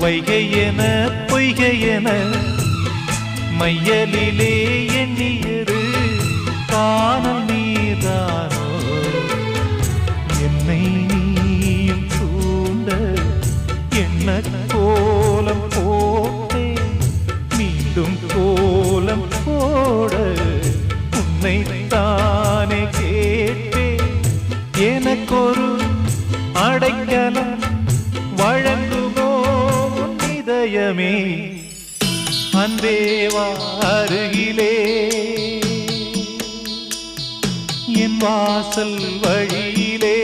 வைகை என பொய்கை என மையலிலே எண்ணியது காணல் நீதானோ என்னை நீயும் தூண்ட என்ன கோலம் போட்டே மீண்டும் கோலம் போட உன்னை தானே கேட்டே எனக்கொரு அடைக்கலம் வழங்குமோ இதயமே அன்பேவா அருகிலே என் வாசல் வழியிலே